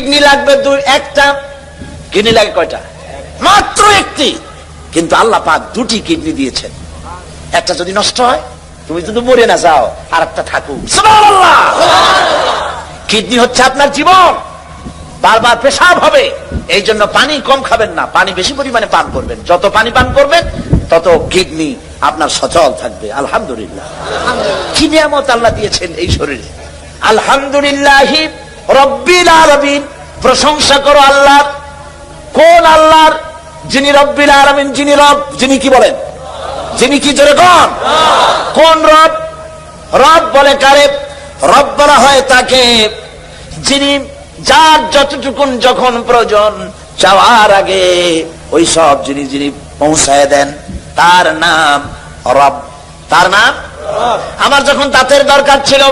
Kidney লাগবে একটা, kidney লাগে কয়টা? মাত্র একটি। কিন্তু আল্লাহ পাক দুটি কিডনি দিয়েছেন। একটা যদি নষ্ট হয়, তুমি যদি মরে না যাও, আর একটা থাকুক। সুবহানাল্লাহ। কিডনি হচ্ছে আপনার জীবন, বারবার পেশাব হবে, এই জন্য পানি কম খাবেন না, পানি বেশি পরিমাণে পান করবেন। যত পানি পান করবেন তত কিডনি আপনার সচল থাকবে। আলহামদুলিল্লাহ, কি নিয়ামত আল্লাহ দিয়েছেন এই শরীরে। আলহামদুলিল্লাহি রব্বিল আলামিন, প্রশংসা করো আল্লাহ। কোন আল্লাহর? যিনি রব্বিল আলামিন, যিনি রব, যিনি কি বলেন? যিনি কি জোরে কোন? কোন রব? রব বলে কারে? রব বলা হয় তাকে যিনি যার যতটুকুন যখন প্রয়োজন চাওয়ার আগে ওই সব যিনি যিনি পৌঁছায় দেন, তার নাম রব। তার নাম রব। আমার যখন দাঁতের দরকার ছিল,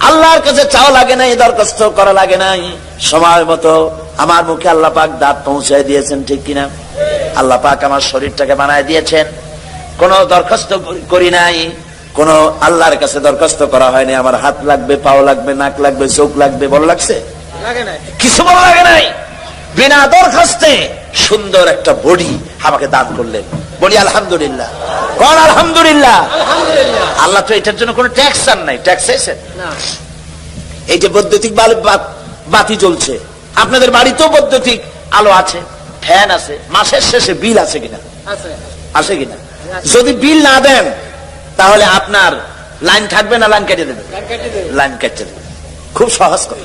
আল্লাহর কাছে চাওয়া লাগে নাই, দরখাস্ত করা লাগে নাই, সময় মতো আমার মুখে আল্লাহ পাক দাঁত পৌঁছায় দিয়েছেন, ঠিক কিনা? আল্লাহ পাক আমার শরীরটাকে বানায় দিয়েছেন, কোনো দরখাস্ত করি নাই, কোন আল্লাহর কাছে দরখাস্ত করা হয়নি। আমার হাত লাগবে, পাও লাগবে, নাক লাগবে, চোখ লাগবে, বড় লাগছে? কিছু বড় লাগে নাই। বিনা দরখাস্তে সুন্দর একটা বডি আমাকে দান করলেন। বলি আলহামদুলিল্লাহ। কোন আলহামদুলিল্লাহ? আল্লাহ তো এটার জন্য কোনো ট্যাক্স চান নাই। ট্যাক্স চাইছেন? এই যে বৈদ্যুতিক বাতি জ্বলছে, আপনাদের বাড়িতেও বৈদ্যুতিক আলো আছে, ফ্যান আছে, মাসের শেষে বিল আছে কিনা? আছে কিনা? যদি বিল না দেন তাহলে আপনার লাইন থাকবে না লাইন কেটে দেবে? লাইন কেটে দেবে। খুব সহজ করে।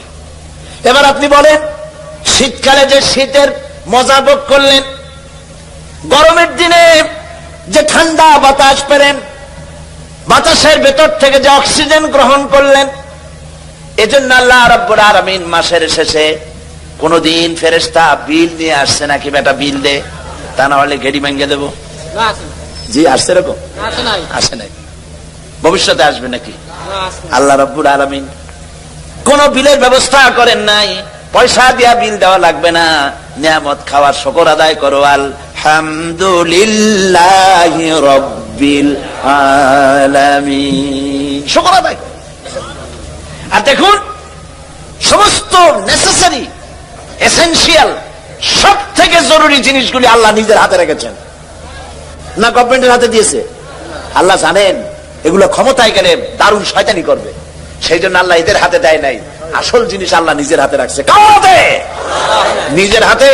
এবার আপনি বলেন, শীতকালে যে শীতের মজা ভোগ করলেন, গরমের দিনে যে ঠান্ডা বাতাস পেলেন, বাতাসের ভেতর থেকে যে অক্সিজেন গ্রহণ করলেন, এজন্য আল্লাহ রাব্বুল আলামিন মাসের শেষে কোনদিন ফেরেশতা বিল নিয়ে আসছে নাকি? বেটা বিল দে, তা না হলে গেড়ি ভেঙে দেবো। জি আসছে এরকম? আসে নাই। ভবিষ্যতে আসবে নাকি? আল্লাহ রাব্বুল আলামিন কোন বিলের ব্যবস্থা করেন নাই। পয়সা দিয়া বিল দেওয়া লাগবে না, নিয়ামত খাওয়ার শুকর আদায় করো। আলহামদুলিল্লাহি রাব্বিল আলামিন, শুকর আদায়। আর দেখুন, সমস্ত নেসেসারি এসেনশিয়াল সব থেকে জরুরি জিনিসগুলি আল্লাহ নিজের হাতে রেখেছেন, না গভর্নমেন্টের হাতে দিয়েছে? আল্লাহ জানেন এগুলো ক্ষমতায় গেলে দারুণ শয়তানি করবে, সেই জন্য আল্লাহ এদের হাতে দেয় নাই। আসল জিনিস আল্লাহ নিজের হাতে রাখছে। কার হাতে? নিজের হাতে।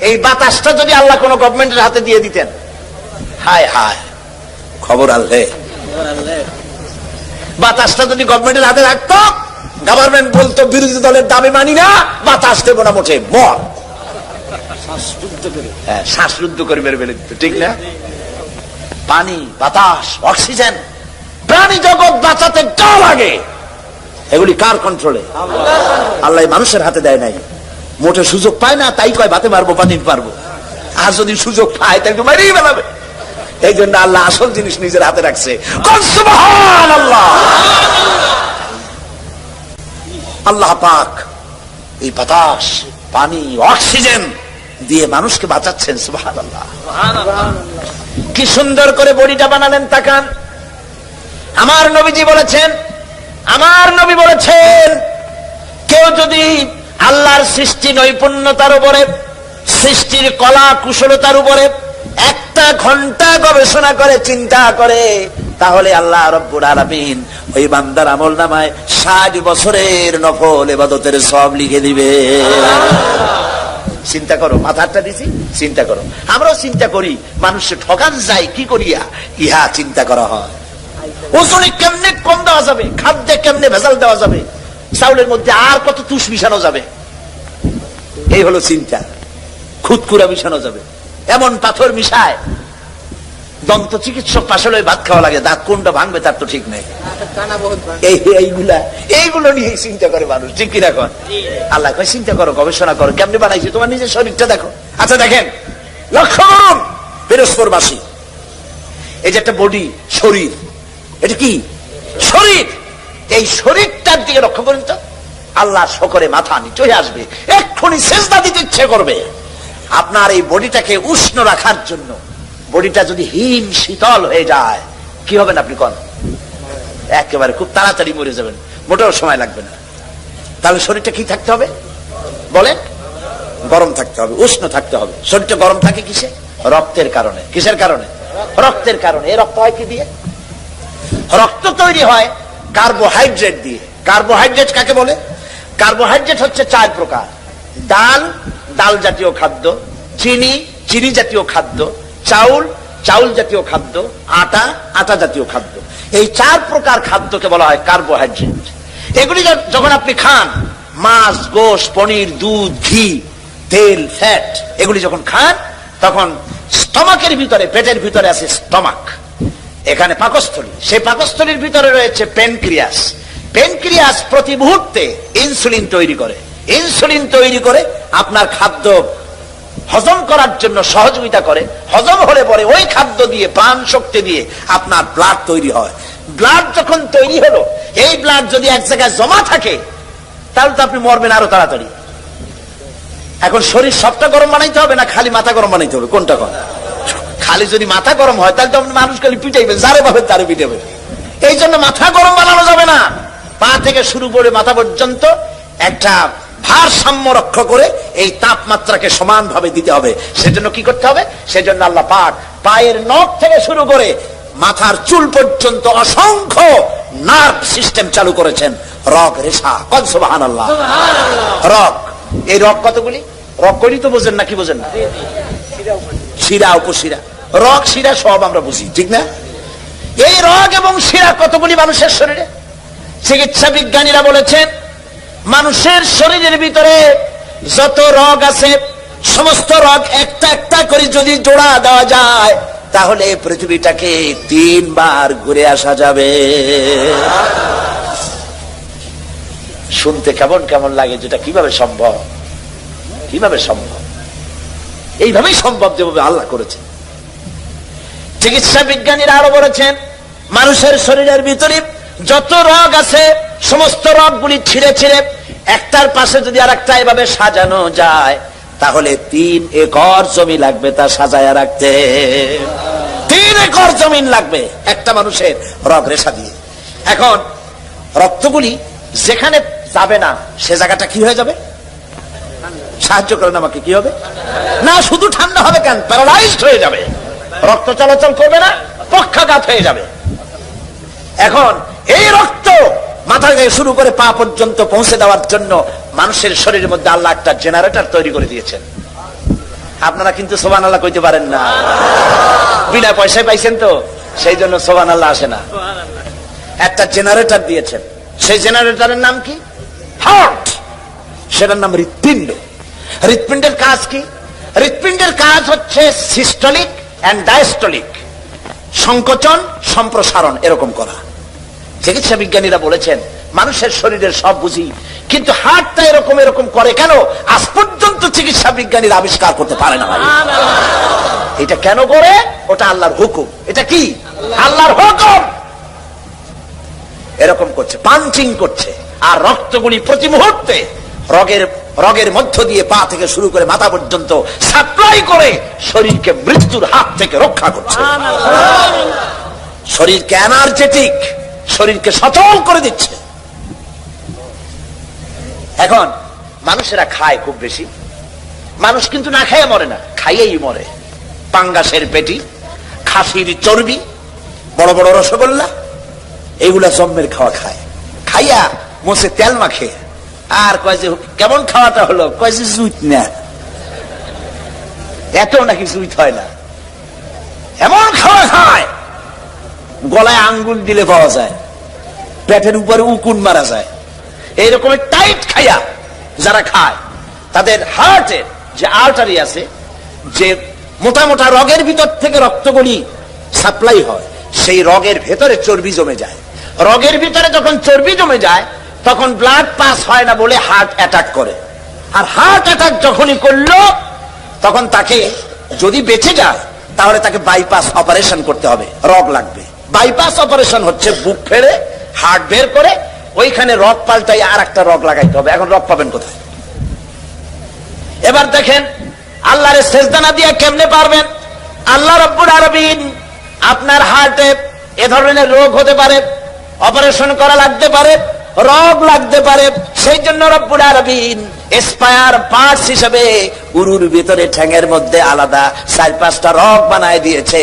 এই বাতাসটা যদি আল্লাহ কোন গভর্নমেন্টের হাতে দিয়ে দিতেন, হায় হায় খবর আল্লাহ। বাতাসটা যদি গভর্নমেন্টের হাতে রাখতো, গভর্নমেন্ট বলতো বিরোধী দলের দাবি মানি না, বাতাস দেবো না, মোটে মর। হ্যাঁ, শ্বাসরুদ্ধ করে মেরে ফেলে দিত, ঠিক না? পানি, বাতাস, অক্সিজেন, প্রাণী জগৎ বাঁচাতে যা লাগে এগুলি কার কন্ট্রোলে? আল্লাহ মানুষের হাতে দেয় নাই। মোটে সুযোগ পায় না, তাই কয় বাতে মারবো, পানি পারবো। আর যদি সুযোগ পায় তাই তো মারিয়ে ফেলাবে। এই জন্য আল্লাহ আসল জিনিস নিজের হাতে রাখছে। সুবহানাল্লাহ। আল্লাহ পাক এই বাতাস, পানি, অক্সিজেন দিয়ে মানুষকে বাঁচাচ্ছেন। সুবহানাল্লাহ। কি সুন্দর করে বডিটা বানালেন, তাকান। আমার নবীজি বলেছেন, আমার নবী বলেছেন, কেউ যদি আল্লাহর সৃষ্টি নৈপুণ্যতার উপরে, সৃষ্টির কলা কুশলতার উপরে একটা ঘন্টা গবেষণা করে, চিন্তা করে, তাহলে আল্লাহ রাব্বুল আলামিন ওই বান্দার আমলনামায় 60 বছরের নফল ইবাদতের সওয়াব লিখে দিবে। চিন্তা করো, মাথাটা দিছি, চিন্তা করো। আমরাও চিন্তা করি, মানুষে ঠকান যায় কি করিয়া, ইহা চিন্তা করা হয়। ওজনে কেমনে কম দেওয়া যাবে, খাদ্যে কেমনে ভেজাল দেওয়া যাবে, চাউলের মধ্যে আর কত তুষ মিশানো যাবে, এই হলো চিন্তা। খুদকুরা মিশানো যাবে, এমন পাথর মিশায় দন্ত চিকিৎসক পাশে ভাত খাওয়া লাগে, দাঁত কোনটা ভাঙবে তার তো ঠিক নেই। এইগুলো নিয়ে চিন্তা করে মানুষ, ঠিক কিনা? কর আল্লাহ কয় চিন্তা করো, গবেষণা করো, কেমনে বানাইছে, তোমার নিজের শরীরটা দেখো। আচ্ছা দেখেন, লক্ষ্য করুন, পিরোজপুরবাসী, এই যে একটা বডি, শরীর, এটা কি শরীর, এই শরীরটার দিকে লক্ষ্য করুন তো। আল্লাহ শকরে মাথা নিচে হয়ে আসবে, এক্ষুনি সেজদা দিতে ইচ্ছে করবে। আপনার এই বডিটাকে উষ্ণ রাখার জন্য, বডিটা যদি হিম শীতল হয়ে যায় কি হবেন আপনি কোন? একেবারে খুব তাড়াতাড়ি মরে যাবেন, মোটেও সময় লাগবে না। তাহলে শরীরটা কি থাকতে হবে? বলে গরম থাকতে হবে, উষ্ণ থাকতে হবে। শরীরটা গরম থাকে কিসে? রক্তের কারণে। কিসের কারণে? রক্তের কারণে। এই রক্ত হয় কি দিয়ে? রক্ত তৈরি হয় কার্বোহাইড্রেট দিয়ে। কার্বোহাইড্রেট কাকে বলে? কার্বোহাইড্রেট হচ্ছে 4 প্রকার: ডাল, ডাল জাতীয় খাদ্য; চিনি, চিনি জাতীয় খাদ্য; চাউল, চাউল জাতীয় খাদ্য; আটা, আটা জাতীয় খাদ্য। এই 4 প্রকার খাদ্যকে বলা হয় কার্বোহাইড্রেট। এগুলি যখন আপনি খান, মাছ, গোশ, পনির, দুধ, ঘি, তেল, ফ্যাট, এগুলি যখন খান, তখন স্টমাকের ভিতরে, পেটের ভিতরে আছে স্টমাক, এখানে পাকস্থলী। সেই পাকস্থলীর ভিতরে রয়েছে প্যানক্রিয়াস। প্যানক্রিয়াস প্রতি মুহূর্তে ইনসুলিন তৈরি করে। ইনসুলিন তৈরি করে আপনার খাদ্য হজম করার জন্য সহযোগিতা করে। হজম হলে পরে ওই খাদ্য দিয়ে, প্রাণ শক্তি দিয়ে আপনার ব্লাড তৈরি হয়। ব্লাড যখন তৈরি হলো, এই ব্লাড যদি এক জায়গায় জমা থাকে, তাহলে তো আপনি মরবেন আরো তাড়াতাড়ি। এখন শরীর সবটা গরম বানাইতে হবে না খালি মাথা গরম বানাইতে হবে? কোনটা কথা? খালি যদি মাথা গরম হয় তাহলে তো মানুষ খালি পিটাইবেন, যারে ভাবে তারে পিটাবেন। এই জন্য মাথা গরম বানানো যাবে না। পা থেকে শুরু করে মাথা পর্যন্ত একটা ভারসাম্য রক্ষা করে এই তাপমাত্রাকে সমানভাবে দিতে হবে। সেজন্য কি করতে হবে? সেজন্য আল্লাহ পাক পায়ের নখ থেকে শুরু করে মাথার চুল পর্যন্ত অসংখ্য নার্ভ সিস্টেম চালু করেছেন, রগ রেশা। কন সুবহানাল্লাহ। রগ, এই রগ কতগুলি? রগ করি তো বোঝেন না? কি বোঝেন না? শিরা, উপশিরা, রগ, শিরা সব আমরা বুঝি, ঠিক না? এই রগ এবং শিরা কতগুলি মানুষের শরীরে? চিকিৎসা বিজ্ঞানীরা বলেছেন, মানুষের শরীরের ভিতরে যত রগ আছে, সমস্ত রগ একটা একটা করে যদি জোড়া দেওয়া যায়, তাহলে পৃথিবীটাকে 3 বার ঘুরে আসা যাবে। শুনতে কেমন কেমন লাগে, যেটা কিভাবে সম্ভব? কিভাবে সম্ভব? এইভাবেই সম্ভব, যেভাবে আল্লাহ করেছে। চিকিৎসা বিজ্ঞানীরা আরো বলেছেন, মানুষের শরীরের ভিতরে যত রগ আছে, সমস্ত রগগুলি ছিঁড়ে ছিঁড়ে একটার পাশে যদি আর একটা এভাবে সাজানো যায়, তাহলে 3 একর জমি লাগবে তা সাজায়া রাখতে। 3 একর জমিন লাগবে একটা মানুষের রগ রেশা দিয়ে। এখন রক্তগুলি যেখানে যাবে না, সে জায়গাটা কি হয়ে যাবে? সাহায্য করেন আমাকে, কি হবে? না শুধু ঠান্ডা হবে কেন, প্যারালাইজড হয়ে যাবে, রক্ত চলাচল করবে না, পক্ষাঘাত হয়ে যাবে। এখন এই রক্ত মাথা থেকে শুরু করে পা পর্যন্ত পৌঁছে দেওয়ার জন্য মানুষের শরীরের মধ্যে আল্লাহ একটা জেনারেটর তৈরি করে দিয়েছেন। আপনারা কিন্তু সুবহানাল্লাহ কইতে পারেন না, বিনা পয়সায় পাইছেন তো, সেই জন্য সুবহানাল্লাহ আসে না। একটা জেনারেটর দিয়েছেন, সেই জেনারেটরের নাম কি? হার্ট। সেটার নাম হৃৎপিণ্ড। হৃৎপিণ্ডের কাজ কি? হৃৎপিণ্ডের কাজ হচ্ছে সিস্টোলিক এন্ড ডায়াস্টোলিক, সংকোচন সম্প্রসারণ এরকম করা। চিকিৎসা বিজ্ঞানীরা বলেছেন, মানুষের শরীরের সব বুঝি, কিন্তু হার্টটা এরকম এরকম করে কেন, আজ পর্যন্ত চিকিৎসা বিজ্ঞানীরা আবিষ্কার করতে পারে না। এটা কেন করে? ওটা আল্লাহর হুকুম। এটা কি? আল্লাহর হুকুম। এরকম করছে, পাঞ্চিং করছে, আর রক্তগুলি প্রতি মুহূর্তে রগের মধ্য দিয়ে পা থেকে শুরু করে মাথা পর্যন্ত সাপ্লাই করে শরীরকে মৃত্যুর হাত থেকে রক্ষা করছে। শরীরকে এনার্জেটিক, শরীরকে সচল করে দিচ্ছে। এখন মানুষেরা খায় খুব বেশি, মানুষ কিন্তু না খাইয়ে মরে না, খাইয়েই মরে। পাঙ্গাসের পেটি, খাসির চর্বি, বড় বড় রসগোল্লা, এইগুলা জম্মের খাওয়া খায়। খাইয়া মোছে তেল মাখে, আর কয় যে কেমন খাওয়াটা হলো, কয় যে জুইত না, এত নাকি জুইত হয় না, এমন খাওয়া খায় গলায় আঙ্গুল দিলে পাওয়া যায়, পেটের উপরে উকুন মারা যায়। এইরকম টাইট খাইয়া যারা খায়, তাদের হার্টের যে আর্টারি আছে, যে মোটা মোটা রগের ভিতর থেকে রক্তগুলি সাপ্লাই হয়, সেই রগের ভেতরে চর্বি জমে যায়। রগের ভিতরে যখন চর্বি জমে যায়, তখন ব্লাড পাস হয় না বলে হার্ট অ্যাটাক করে। আর হার্ট অ্যাটাক যখনই করলো, তখন তাকে যদি বেঁচে যায়, তাহলে তাকে বাইপাস অপারেশন করতে হবে, রগ লাগবে। বাইপাস অপারেশন হচ্ছে বুক ফেড়ে হার্ট বের করে ওইখানে রগ পাল্টাই আর একটা রগ লাগাইতে হবে। এখন রগ পাবেন কোথায়? এবার দেখেন, আল্লাহর সেজদা না দিয়ে কেমনে পারবেন? আল্লাহ রাব্বুল আলামিন আপনার হার্টে এ ধরনের রোগ হতে পারে, অপারেশন করা লাগতে পারে, রোগ লাগতে পারে, সেই জন্য রব্বুল আলামিন স্পায়ার পার্টস হিসেবে উরুর ভিতরে ঠ্যাঙের মধ্যে আলাদা 4-5টা রগ বানায় দিয়েছে,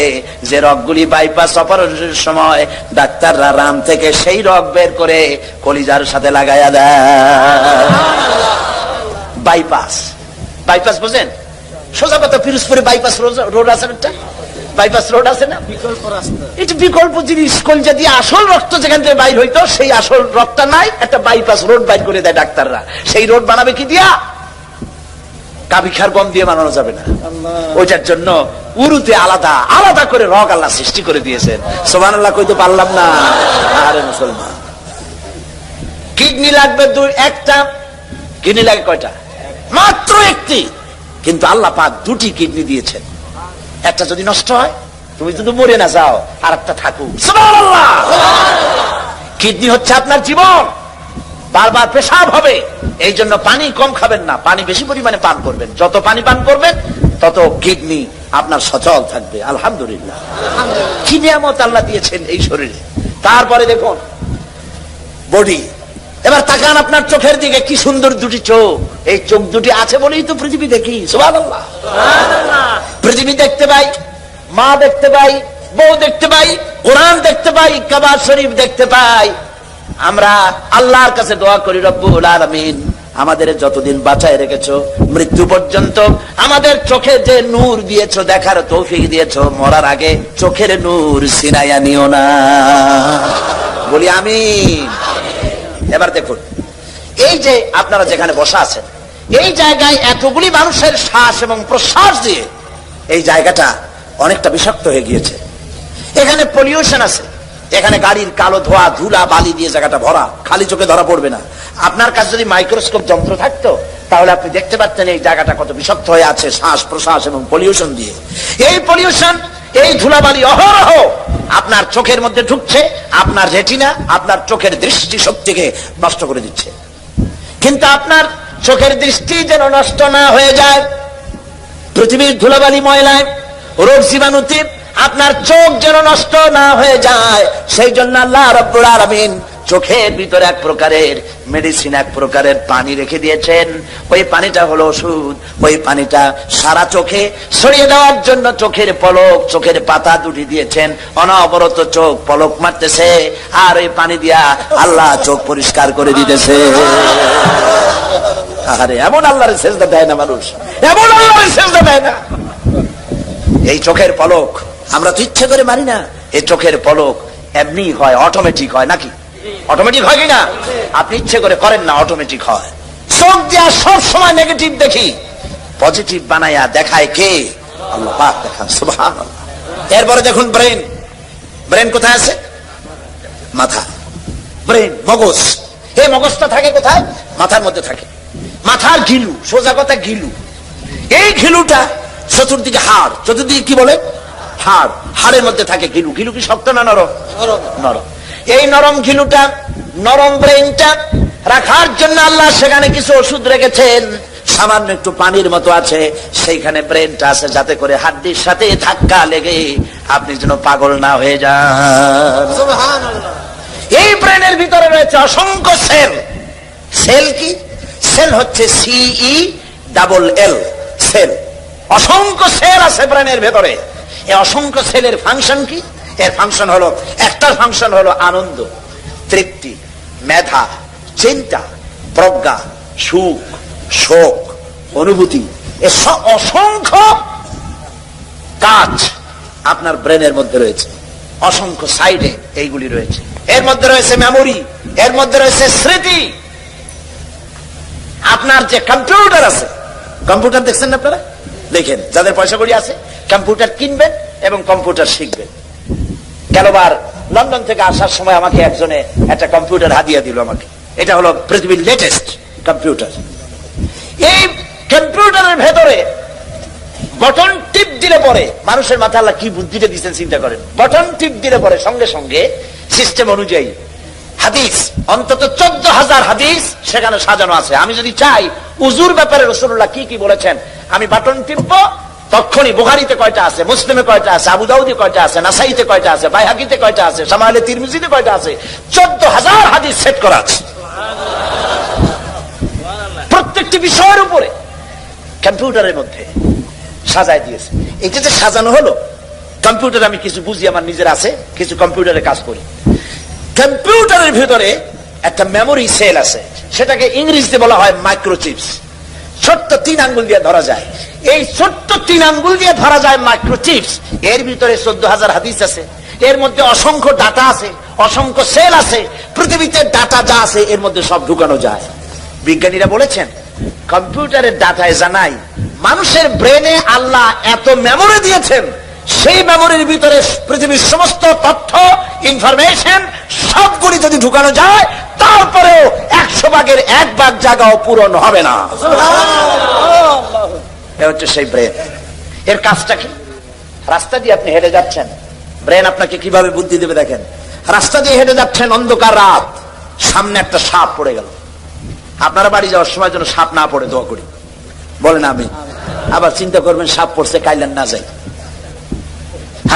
যে রগগুলি বাইপাস অপারেশনের সময় ডাক্তাররা রাম থেকে সেই রগ বের করে কলিজার সাথে লাগাইয়া দেয়। বাইপাস, বাইপাস বুঝেন? সোজা কথা, পিরোজপুরে বাইপাস রোড আছে একটা, বাইপাস রোড আছে না, বিকল্প রাস্তা। এটা বিকল্প জিনিস, কলজা দিয়ে আসল রক্ত যেখান থেকে বাইর হইতো সেই আসল রক্তটা নাই, একটা বাইপাস রোড বাইর করে দেয় ডাক্তাররা। সেই রোড বানাবে কি দিয়া? কাবিখার গম দিয়ে বানানো যাবে না। ওইটার জন্য উরুতে আলাদা আলাদা করে রগ আল্লাহ সৃষ্টি করে দিয়েছেন। সুবহানাল্লাহ কইতে পারলাম না। আরে মুসলমান, কিডনি লাগবে একটা। কিডনি লাগে কয়টা? মাত্র একটি, কিন্তু আল্লাহ পাক 2টি কিডনি দিয়েছেন। একটা যদি নষ্ট হয়, তুমি যদি মরে না যাও, আর একটা থাকুক। সুবহানাল্লাহ। কিডনি হচ্ছে আপনার জীবন, বারবার পেশাব হবে, এই জন্য পানি কম খাবেন না, পানি বেশি পরিমাণে পান করবেন। যত পানি পান করবেন তত কিডনি আপনার সচল থাকবে। আলহামদুলিল্লাহ, কি নিয়ামত আল্লাহ দিয়েছেন এই শরীরে। তারপরে দেখুন বডি। এবার তাকান আপনার চোখের দিকে, কি সুন্দর 2টি চোখ। এই চোখ 2টি আছে বলেই তো পৃথিবী দেখি। সুবহানাল্লাহ। পৃথিবী দেখতে পাই, মা দেখতে পাই, বউ দেখতে পাই, কোরআন দেখতে পাই, কাবা শরীফ দেখতে পাই। আমরা আল্লাহর কাছে দোয়া করি, রব্বুল আলামিন আমাদের যতদিন বাঁচায় রেখেছো মৃত্যু পর্যন্ত আমাদের চোখে যে নূর দিয়েছো, দেখার তৌফিক দিয়েছো, মরার আগে চোখের নূর ছিনাইয়া নিও না। বলি আমিন। এবার দেখুন, এই যে আপনারা যেখানে বসা আছেন, এই জায়গায় এতগুলি মানুষের শ্বাস এবং প্রশ্বাস দিয়ে এই জায়গাটা অনেকটা বিষাক্ত হয়ে গিয়েছে। এখানে পলিউশন আছে, এখানে গাড়ির কালো ধোয়া, ধুলা, বালি দিয়ে জায়গাটা ভরা, খালি চোখে ধরা পড়বে না। আপনার কাছে যদি মাইক্রোস্কোপ যন্ত্র থাকতো তাহলে আপনি দেখতে পাচ্ছেন এই জায়গাটা কত বিষাক্ত হয়ে আছে শ্বাস প্রশ্বাস এবং পলিউশন দিয়ে। এই পলিউশন, এই ধুলাবালি অহরহ আপনার চোখের মধ্যে ঢুকছে, আপনার রেটিনা, আপনার চোখের দৃষ্টি শক্তিকে নষ্ট করে দিচ্ছে। কিন্তু আপনার চোখের দৃষ্টি যেন নষ্ট না হয়ে যায় পৃথিবীর ধুলাবালি ময়লায়, রোগ জীবাণুতে, আপনার চোখ যেন নষ্ট না হয়ে যায়, সেই জন্য আল্লাহ রাব্বুল আলামিন চোখের ভিতরে এক প্রকারের মেডিসিন, এক প্রকারের পানি রেখে দিয়েছেন। ওই পানিটা হলো ওষুধ। ওই পানিটা সারা চোখে ছড়িয়ে দেওয়ার জন্য চোখের পলক, চোখের পাতা 2টি দিয়েছেন। অনবরত চোখ পলক মারতেছে, আর ওই পানি দিয়া আল্লাহ চোখ পরিষ্কার করে দিতেছে। আরে এমন আল্লাহর সেজদা দেয় না মানুষ, এমন আল্লাহর সেজদা দেয় না। এই চোখের পলক আমরা তো ইচ্ছে করে মারি না। এই চোখের পলক এমনি হয়, অটোমেটিক হয় নাকি? অটোমেটিক হয় কিনা? আপনি ইচ্ছে করে করেন না, অটোমেটিক হয়। চোখ দিয়া সব সময় নেগেটিভ দেখি, পজিটিভ বানায়া দেখায় কে? আল্লাহ পাক দেখান। সুবহানাল্লাহ। এরপরে দেখুন ব্রেন। ব্রেন কোথায় আছে? মাথা। ব্রেন, মগজ। এই মগজটা থাকে কোথায়? মাথার মধ্যে থাকে। মাথার ঘিলু, সোজা কথা ঘিলু। এই ঘিলুটা চতুর্দিকে হাড়, চতুর্দিকে কি বলে? হাড়। হাড়ের মধ্যে থাকে ঘিলু। ঘিলু কি শক্ত না নরম? নরম। এই নরম ঘিলুটা, নরম ব্রেনটা রাখার জন্য আল্লাহ সেখানে কিছু ওষুধ রেখেছেন। সামান্য একটু পানির মতো আছে, সেইখানে ব্রেনটা আছে, যাতে করে হাড্ডির সাথে ধাক্কা লেগে আপনি যেন পাগল না হয়ে যান। সুবহানাল্লাহ। এই ব্রেনের ভিতরে রয়েছে অসংখ্য সেল। সেল কি? সেল হচ্ছে CELL, সেল। অসংখ্য সেল আছে ব্রেনের ভেতরে। এই অসংখ্য সেলের ফাংশন কি? এর ফাংশন হলো, একটার ফাংশন হলো আনন্দ, তৃপ্তি, মেধা, চিন্তা, প্রজ্ঞা, সুখ, শোক, অনুভূতি। অসংখ্য কাজ আপনার ব্রেনের মধ্যে রয়েছে। অসংখ্য সাইডে এইগুলি রয়েছে। এর মধ্যে রয়েছে মেমোরি, এর মধ্যে রয়েছে স্মৃতি। আপনার যে কম্পিউটার আছে, কম্পিউটার দেখছেন না আপনারা? দেখেন, যাদের পয়সা কড়ি আছে কম্পিউটার কিনবেন এবং কম্পিউটার শিখবেন। গেলবার লন্ডন থেকে আসার সময় আমাকে একজনে একটা কম্পিউটার হাদিয়া দিল আমাকে। এটা হলো পৃথিবীর লেটেস্ট কম্পিউটার। এই কম্পিউটারের ভেতরে বটন টিপ দিলে পরে, মানুষের মাথায় আল্লাহ কি বুদ্ধিটা দিচ্ছেন চিন্তা করেন। বটন টিপ দিলে পরে সঙ্গে সঙ্গে সিস্টেম অনুযায়ী হাদিস, অন্তত 14,000 হাদিস সেখানে সাজানো আছে। আমি যদি চাই উজুর ব্যাপারে রাসূলুল্লাহ কি কি বলেছেন, আমি বাটন টিপবো, তখনই বুখারীতে কয়টা আছে, মুসলিমে কয়টা আছে, আবু দাউদে কয়টা আছে, নাসাইতে কয়টা আছে, বাইহাকিতে কয়টা আছে, শামাইলে তিরমিজিতে কয়টা আছে, 14,000 হাদিস সেট করা আছে। প্রত্যেকটি বিষয়ের উপরে কম্পিউটারের মধ্যে সাজায় দিয়েছে। এটা যে সাজানো হলো, কম্পিউটার আমি কিছু বুঝি, আমার নিজের আছে, কিছু কম্পিউটারে কাজ করি। কম্পিউটারের ভিতরে একটা মেমোরি সেল আছে, সেটাকে ইংরেজিতে বলা হয় মাইক্রোচিপস। ছোট্ট 3 আঙ্গুল দিয়ে ধরা যায়, এই ছোট্ট 3 আঙ্গুল দিয়ে ধরা যায় মাইক্রোচিপস। এর ভিতরে 14,000 হাদিস আছে, এর মধ্যে অসংখ্য ডাটা আছে, অসংখ্য সেল আছে। পৃথিবীতে ডাটা যা আছে এর মধ্যে সব ঢুকানো যায়। বিজ্ঞানীরা বলেছেন কম্পিউটারের ডাটায় জানাই মানুষের ব্রেনে আল্লাহ এত মেমোরি দিয়েছেন, সেই মেমোরির ভিতরে পৃথিবীর সমস্ত তথ্য, ইনফরমেশন সবগুলি যদি ঢুকানো যায়, তারপরেও 100 ভাগের 1 ভাগ জায়গাও পূরণ হবে না। এ হচ্ছে সেই ব্রেন। এর কাজটা কি? রাস্তা দিয়ে আপনি হেঁটে যাচ্ছেন, ব্রেন আপনাকে কিভাবে বুদ্ধি দেবে দেখেন। রাস্তা দিয়ে হেঁটে যাচ্ছেন, অন্ধকার রাত, সামনে একটা সাপ পড়ে গেল। আপনারা বাড়ি যাওয়ার সময় যেন সাপ না পড়ে দোয়া করি, বলেন আমি। আবার চিন্তা করবেন সাপ পড়ছে, কাইলেন না যাই।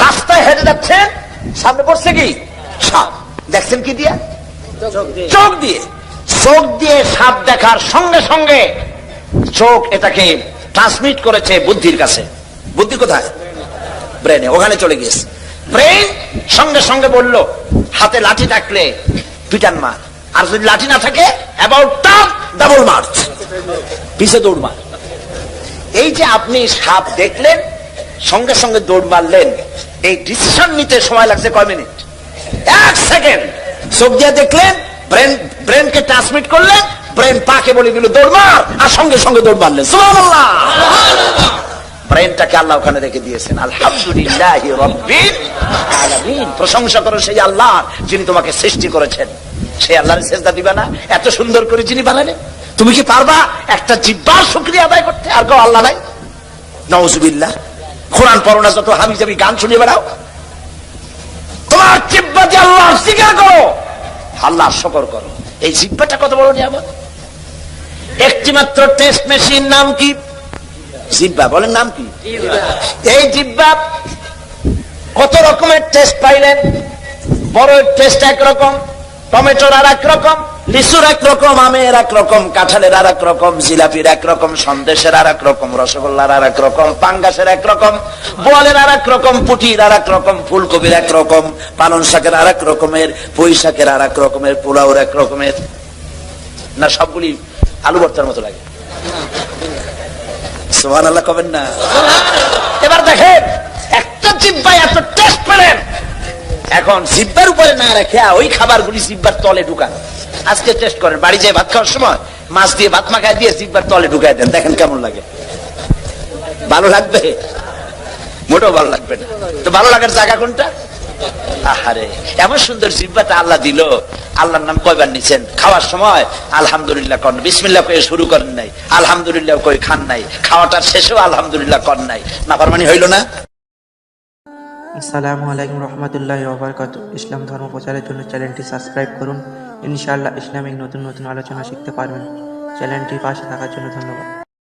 রাস্তায় হেঁটে যাচ্ছেন, সামনে পড়ছে কি? সাপ। দেখছেন কি দিয়ে? চোখ দিয়ে। চোখ দিয়ে সাপ দেখার সঙ্গে সঙ্গে চোখ এটাকে ট্রান্সমিট করেছে বুদ্ধির কাছে। বুদ্ধি কোথায়? ব্রেনে। ওখানে চলে গিয়েছে। ব্রেন সঙ্গে সঙ্গে বলল হাতে লাঠি থাকলে পিটান মার, আর যদি লাঠি না থাকে অ্যাবাউট টার্ন ডাবল মার্চ, পিছে দৌড় মার। এই যে আপনি সাপ দেখলেন, সঙ্গে সঙ্গে দৌড় মারলেন, এই ডিসিশন নিতে সময় লাগছে কয় মিনিট? 1 সেকেন্ড। চোখ দিয়ে দেখলেন, ব্রেনকে ট্রান্সমিট করলেন, ব্রেন পাকে বলে দিল দৌড় মার, আর সঙ্গে সঙ্গে দৌড় মারলেন। সুবহানাল্লাহ। ব্রেনটাকে আল্লাহ ওখানে রেখে দিয়েছেন। আলহামদুলিল্লাহি রাব্বিল আলামিন। প্রশংসা করো সেই আল্লাহ যিনি তোমাকে সৃষ্টি করেছেন। সেই আল্লাহর সিজদা দিবা না? এত সুন্দর করে যিনি বানালেন, তুমি কি পারবা একটা জিহ্বার শুকরিয়া আদায় করতে? আর কেউ আল্লাহ নাই? নাউজুবিল্লাহ। কোরআন পড়ো না, যত হাবিজাবি গান শুনিয়ে বেড়াও। তোমার জিহ্বা দিয়ে আল্লাহর জিকির করো, আল্লাহর শুকর করো। এই জিহ্বাটা কত বড় নিয়ামত। একটি মাত্র টেস্ট মেশিন, নাম কি? জিহ্বা। বলেন নাম কি? এই জিহ্বা কত রকমের টেস্ট পাইলেন। বড় টেস্ট একরকম, টমেটোর আর এক রকম, লিচুর এক রকম, আমের এক রকম, কাঁঠালের আর এক রকম, জিলাপির এক রকম, সন্দেশের আর এক রকম, রসগোল্লার আর এক রকম, পাঙ্গাসের এক রকম, বোয়ালের আর এক রকম, পুটির আর এক রকম, ফুলকপির এক রকম, পালং শাকের আর এক রকমের, পুঁই শাকের আর এক রকমের, পোলাওর এক রকমের। না সবগুলি আলু ভর্তার মতো লাগে? সুবহানাল্লাহ কবেন না? এবার দেখেন, একটা জিহ্বায় এত টেস্ট পেলেন, এখন জিহ্বার উপরে না রেখে ওই খাবারগুলি জিহ্বার তলে ঢুকান। আজকে টেস্ট করেন, বাড়ি যেয়ে ভাত খাওয়ার সময় মাছ দিয়ে ভাত মাখায় দিয়ে জিহ্বার তলে ঢুকাই দেন, দেখেন কেমন লাগে। ভালো লাগবে? মোটেও ভালো লাগবে না। তো ভালো লাগার জায়গা কোনটা? আহারে, এমন সুন্দর জিহ্বাটা আল্লাহ দিল। আল্লাহর নাম কয়বার নিছেন? খাওয়ার সময় আলহামদুলিল্লাহ করেন, বিসমিল্লাহ কয়ে শুরু করেন নাই, আলহামদুলিল্লাহ কয়ে খান নাই, খাওয়াটার শেষেও আলহামদুলিল্লাহ করেন নাই। নাফরমানি হইল না? আসসালামু আলাইকুম রহমতুল্লাহি ওয়া বারাকাতুহু। ইসলাম ধর্ম প্রচারের জন্য চ্যানেলটি সাবস্ক্রাইব করুন। ইনশাআল্লাহ ইসলামিক নতুন নতুন আলোচনা শিখতে পারবেন। চ্যানেলটির পাশে থাকার জন্য ধন্যবাদ।